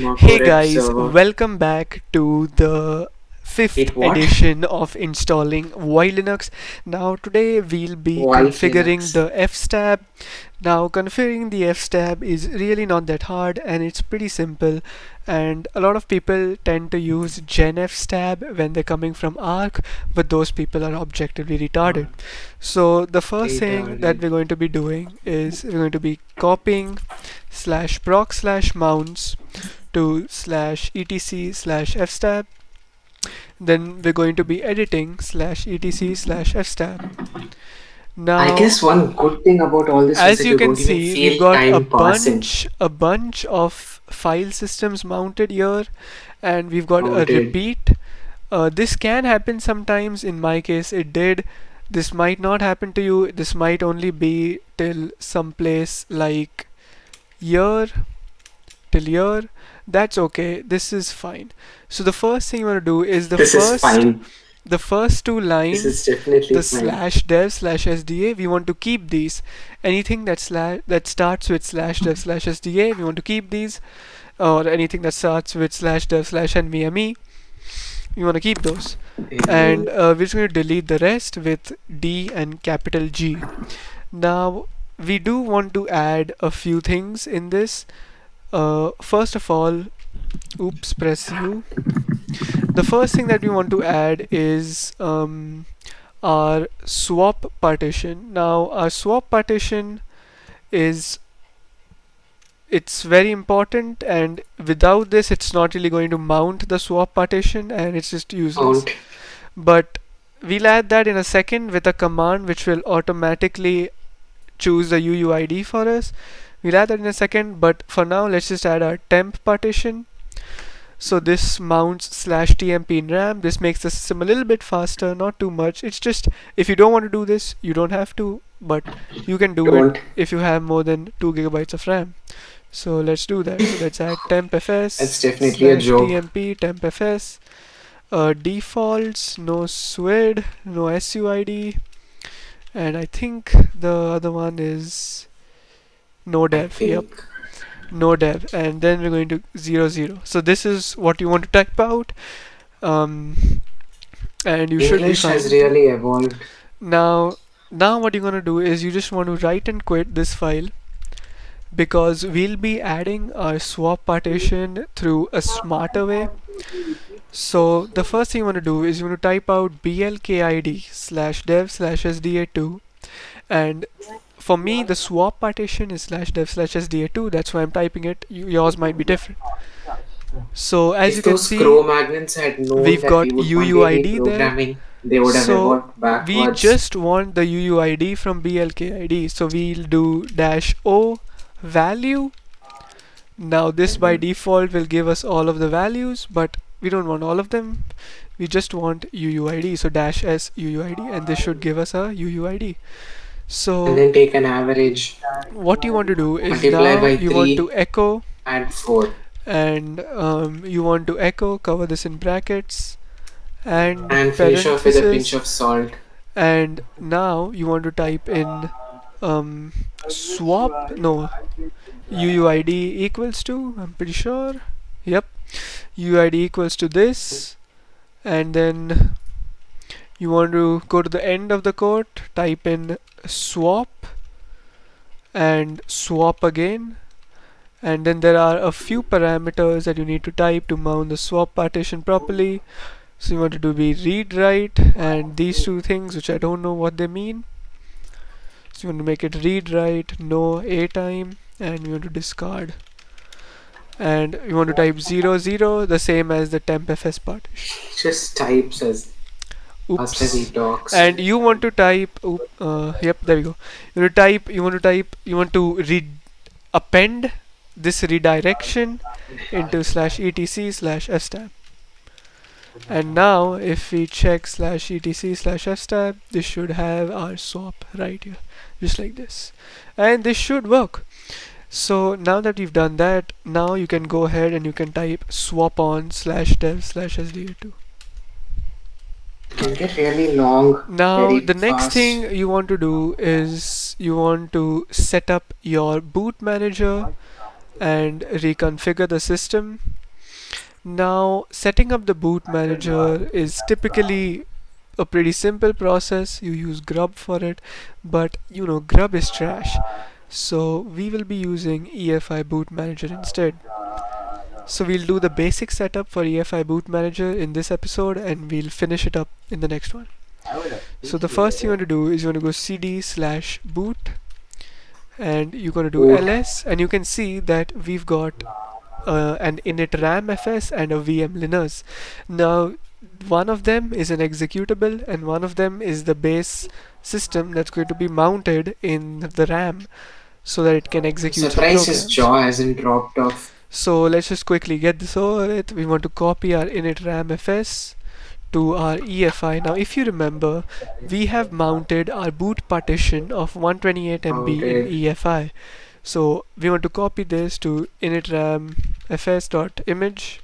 Hey Correct guys, server. welcome back to the fifth It what? edition of installing Wild Linux. Now today we'll be White configuring Linux. the fstab. Now configuring the fstab is really not that hard and it's pretty simple, and a lot of people tend to use gen fstab when they're coming from arc, but those people are objectively retarded. So the first thing that Retarded. we're going to be doing is we're going to be copying slash proc slash mounts to slash etc slash fstab. Then we're going to be editing slash etc slash fstab. I Now, guess one good thing about all this was as that you you can don't even see, we've feel got a time passing. bunch of file systems mounted here, and we've got a Counted. repeat. This can happen sometimes. In my case, it did. This might not happen to you. This might only be till some place like here, till here. That's okay. This is fine. So the first thing you want to do is This is fine. the first two This lines, is definitely the fine. slash dev slash sda. We want to keep these. Anything that starts with slash dev slash sda, we want to keep these. Or anything that starts with slash dev slash nvme, we want to keep those. And we're just going to delete the rest with D and capital G. Now we do want to add a few things in this. First of all, oops, press U. The first thing that we want to add is our swap partition. Now our swap partition is, it's very important, and without this it's not really going to mount the swap partition and it's just useless. Count. But we'll add that in a second with a command which will automatically choose the UUID for us. We'll add that in a second, but for now let's just add our temp partition. So this mounts slash tmp in RAM. This makes the system a little bit faster, not too much. It's just, if you don't want to do this, you don't have to, but you can do it Don't. if you have more than 2 gigabytes of RAM. So let's do that. So let's add That's tempfs definitely a slash joke. tmp tempfs. Defaults, no swid, no suid, and I think the other one is no I dev. Yep, think. no dev. And then we're going to 00. So this is what you want to type out, um, and you should be English fine has with it. really evolved. Now what you're going to do is you just want to write and quit this file, because we'll be adding our swap partition through a smarter way. So the first thing you want to do is you want to type out blkid slash dev slash sda2, and for me the swap partition is slash dev slash sda2. That's why I'm typing it. Yours might be different. So as you If can those see, Crow magnets had known we've that got we would one day be UUID there. programming, they would have So evolved we backwards. just want the UUID from blkid. So we'll do dash o value. Now this by default will give us all of the values, but we don't want all of them. We just want UUID. So dash s UUID, and this should give us a UUID. And So then take an average. what you want to do is Multiply now by you want to 3. echo, Add 4. and you want to echo, cover this in brackets and And finish off with a pinch parenthesis, of salt. and now you want to type in swap, no, UUID equals to, I'm pretty sure, yep, UUID equals to this, and then you want to go to the end of the code, type in swap and swap again, and then there are a few parameters that you need to type to mount the swap partition properly. So you want it to be read write and these two things which I don't know what they mean. So you want to make it read write, no a time, and you want to discard, and you want to type 00, the same as the tempfs partition. He just types as fast as he Oops. talks. And you want to type, yep, there we go. You want to append this redirection into slash etc slash fstab. And now if we check slash etc slash fstab, this should have our swap right here, just like this, and this should work. So now that we've done that, now you can go ahead and you can type swap on slash dev slash sda2. It can get really long Now very the next fast. thing you want to do is you want to set up your boot manager and reconfigure the system. Now, setting up the boot manager is typically a pretty simple process. You use grub for it, but you know, grub is trash. So we will be using EFI boot manager instead. So we'll do the basic setup for EFI boot manager in this episode, and we'll finish it up in the next one. So the first thing you want to do is you want to go cd/boot, and you're going to do ls, and you can see that we've got an init ram fs and a vm linux. Now one of them is an executable and one of them is the base system that's going to be mounted in the ram so that it can execute Surprise, his programs. jaw hasn't dropped off. So let's just quickly get this over with. We want to copy our init ram fs to our EFI. Now if you remember, we have mounted our boot partition of 128 MB in EFI. So we want to copy this to initram fs.image.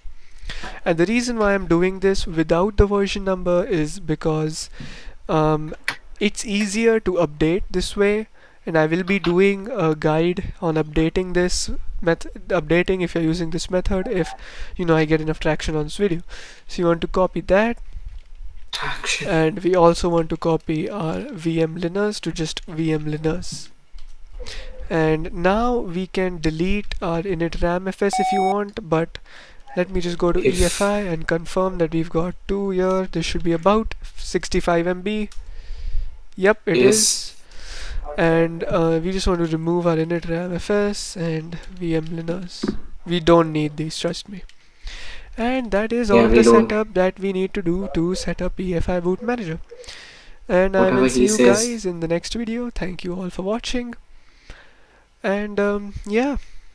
And the reason why I'm doing this without the version number is because it's easier to update this way, and I will be doing a guide on updating this updating if you're using this method, if you know I get enough traction on this video. So you want to copy that, and we also want to copy our VM Linux to just VM Linux. And now we can delete our init ram fs if you want, but let me just go to EFI and confirm that we've got 2 here. This should be about 65 MB. Yep, it is. And we just want to remove our init ram fs and VM Linux. We don't need these, trust me. And that is all the setup that we need to do to set up EFI boot manager. And I will see you guys in the next video. Thank you all for watching. And yeah.